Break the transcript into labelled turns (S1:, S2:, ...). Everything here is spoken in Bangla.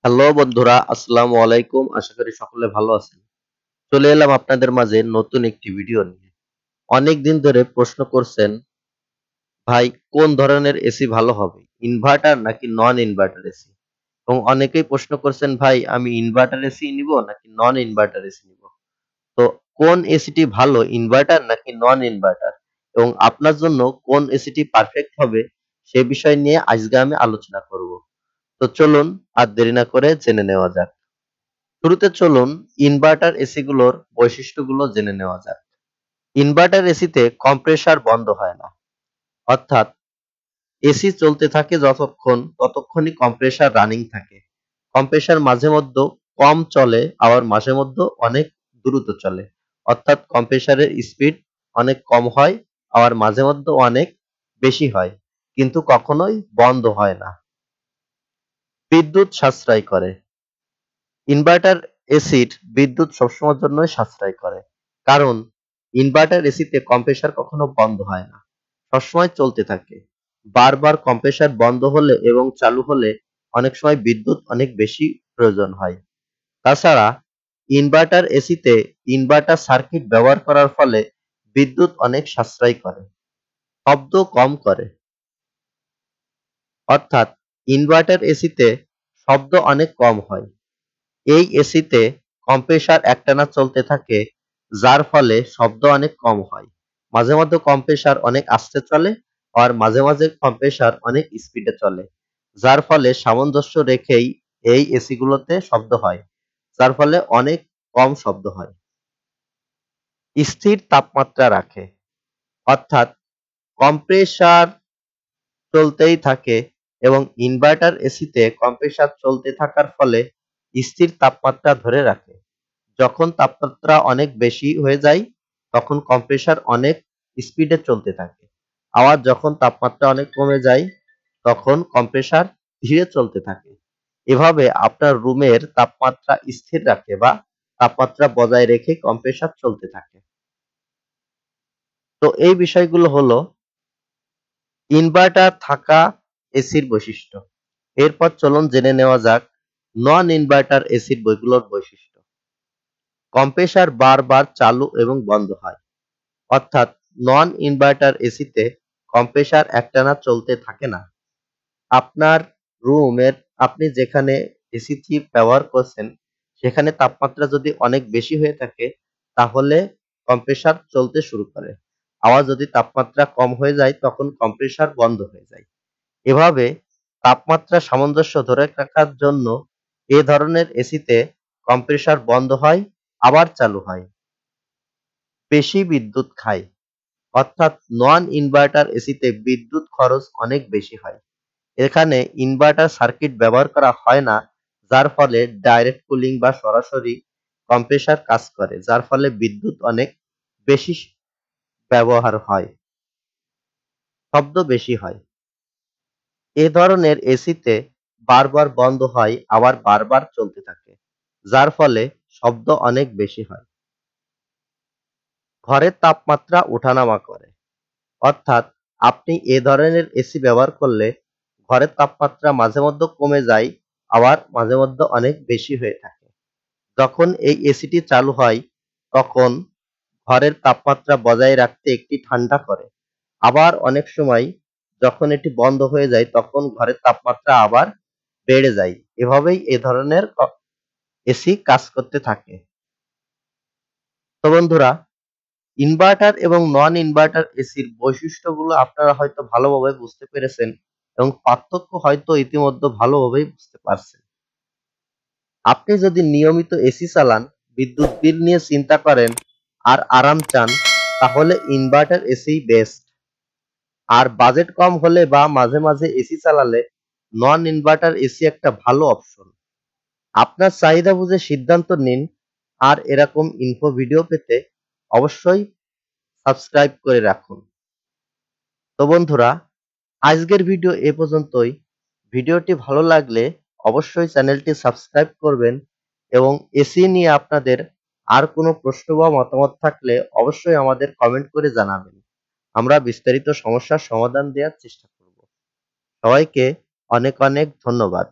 S1: হ্যালো বন্ধুরা, আসসালামু আলাইকুম। আশা করি সকলে ভালো আছেন। চলে এলাম আপনাদের মাঝে নতুন একটি ভিডিও নিয়ে। অনেকদিন ধরে প্রশ্ন করছেন, ভাই কোন ধরনের এসি ভালো হবে? ইনভার্টার নাকি নন ইনভার্টার এসি? এবং অনেকেই প্রশ্ন করছেন, ভাই আমি ইনভার্টার এসি নিব নাকি নন ইনভার্টার এসি নিব? তো কোন এসিটি ভালো, ইনভার্টার নাকি নন ইনভার্টার? এবং আপনার জন্য কোন এসিটি পারফেক্ট হবে সে বিষয় নিয়ে আজকে আমি আলোচনা করব। তো চলুন আর দেরি না করে জেনে নেওয়া যাক। শুরুতে চলুন ইনভার্টার এসি গুলোর বৈশিষ্ট্যগুলো জেনে নেওয়া যাক। ইনভার্টার এসিতে কম্প্রেসার বন্ধ হয় না, অর্থাৎ এসি চলতে থাকে যতক্ষণ ততক্ষণই কম্প্রেসার রানিং থাকে। কম্প্রেসার মাঝে মধ্যে কম চলে, আবার মাঝে মধ্যে অনেক দ্রুত চলে, অর্থাৎ কম্প্রেসারের স্পিড অনেক কম হয়, আবার মাঝে মধ্যে অনেক বেশি হয়, কিন্তু কখনোই বন্ধ হয় না। বিদ্যুৎ সাশ্রয় করে। ইনভার্টার এসির বিদ্যুৎ সবসময়ের জন্যই সাশ্রয় করে, কারণ ইনভার্টার এসিতে কম্প্রেসার কখনো বন্ধ হয় না, সবসময় চলতে থাকে। বারবার কম্প্রেসার বন্ধ হলে এবং চালু হলে অনেক সময় বিদ্যুৎ অনেক বেশি প্রয়োজন হয়। তাছাড়া ইনভার্টার এসিতে ইনভার্টার সার্কিট ব্যবহার করার ফলে বিদ্যুৎ অনেক সাশ্রয় করে, শব্দ কম করে, অর্থাৎ ইনভার্টার এসিতে শব্দ অনেক কম হয়। এই এসিতে কম্প্রেসার একটানা চলতে থাকে, যার ফলে শব্দ অনেক কম হয়। মাঝে মধ্যে কম্প্রেসার অনেক আস্তে চলে, আর মাঝে মাঝে কম্প্রেসার অনেক স্পিডে চলে, যার ফলে সামঞ্জস্য রেখেই এই এসি গুলোতে শব্দ হয়, যার ফলে অনেক কম শব্দ হয়। স্থির তাপমাত্রা রাখে, অর্থাৎ কম্প্রেসার চলতেই থাকে এবং ইনভার্টার এসিতে কম্প্রেসার চলতে থাকার ফলে স্থির তাপমাত্রা ধরে রাখে। যখন তাপমাত্রা অনেক বেশি হয়ে যায় তখন কম্প্রেসার অনেক স্পিডে চলতে থাকে, আবার যখন তাপমাত্রা অনেক কমে যায় তখন কম্প্রেসার ধীরে চলতে থাকে। এভাবে আপনার রুমের তাপমাত্রা স্থির রাখে বা তাপমাত্রা বজায় রেখে কম্প্রেসার চলতে থাকে। তো এই বিষয়গুলো হলো ইনভার্টার থাকা এসির বৈশিষ্ট্য। এরপর চলুন জেনে নেওয়া যাক নন ইনভার্টার এসির বইগুলোর বৈশিষ্ট্য। কম্প্রেসার বারবার চালু এবং বন্ধ হয়, অর্থাৎ নন ইনভার্টার এসিতে কম্প্রেসার একটানা চলতে থাকে না। আপনার রুমের আপনি যেখানে এসিটি ব্যবহার করছেন সেখানে তাপমাত্রা যদি অনেক বেশি হয়ে থাকে তাহলে কম্প্রেসার চলতে শুরু করে, আবার যদি তাপমাত্রা কম হয়ে যায় তখন কম্প্রেসার বন্ধ হয়ে যায়। এভাবে তাপমাত্রা সামঞ্জস্য ধরে রাখার জন্য এ ধরনের এসিতে কম্প্রেসার বন্ধ হয়, আবার চালু হয়। বেশি বিদ্যুৎ খায়, অর্থাৎ নন ইনভার্টার এসিতে বিদ্যুৎ খরচ অনেক বেশি হয়। এখানে ইনভার্টার সার্কিট ব্যবহার করা হয় না, যার ফলে ডাইরেক্ট কুলিং বা সরাসরি কম্প্রেসার কাজ করে, যার ফলে বিদ্যুৎ অনেক বেশি ব্যবহার হয়, শব্দ বেশি হয়। এ ধরনের এসিতে বারবার বন্ধ হয় আবার বারবার চলতে থাকে, যার ফলে শব্দ অনেক বেশি হয়। ঘরের তাপমাত্রা ওঠানামা করে, অর্থাৎ আপনি এ ধরনের এসি ব্যবহার করলে ঘরের তাপমাত্রা মাঝে মধ্যে কমে যায়, আবার মাঝে মধ্যে অনেক বেশি হয়ে থাকে। যখন এই এসিটি চালু হয় তখন ঘরের তাপমাত্রা বজায় রাখতে একটি ঠান্ডা করে, আবার অনেক সময় যখন এটি বন্ধ হয়ে যায় তখন ঘরের তাপমাত্রা আবার বেড়ে যায়। এভাবেই এ ধরনের এসি কাজ করতে থাকে। তো বন্ধুরা, ইনভার্টার এবং নন ইনভার্টার এসির বৈশিষ্ট্যগুলো আপনারা হয়তো ভালোভাবে বুঝতে পেরেছেন এবং পার্থক্য হয়তো ইতিমধ্যে ভালোভাবেই বুঝতে পারছেন। আপনি যদি নিয়মিত এসি চালান, বিদ্যুৎ বিল নিয়ে চিন্তা করেন আর আরাম চান, তাহলে ইনভার্টার এসিই বেস্ট। আর বাজেট কম হলে বা মাঝে মাঝে এসি চালালে নন ইনভার্টার এসি একটা ভালো অপশন। আপনার চাহিদা বুঝে সিদ্ধান্ত নিন। আর এরকম ইনফো ভিডিও পেতে অবশ্যই সাবস্ক্রাইব করে রাখুন। তো বন্ধুরা, আজকের ভিডিও এ পর্যন্তই। ভিডিওটি ভালো লাগলে অবশ্যই চ্যানেলটি সাবস্ক্রাইব করবেন এবং এসি নিয়ে আপনাদের আর কোনো প্রশ্ন বা মতামত থাকলে অবশ্যই আমাদের কমেন্ট করে জানাবেন। আমরা বিস্তারিত সমস্যার সমাধান দেওয়ার চেষ্টা করব। সবাইকে অনেক অনেক ধন্যবাদ।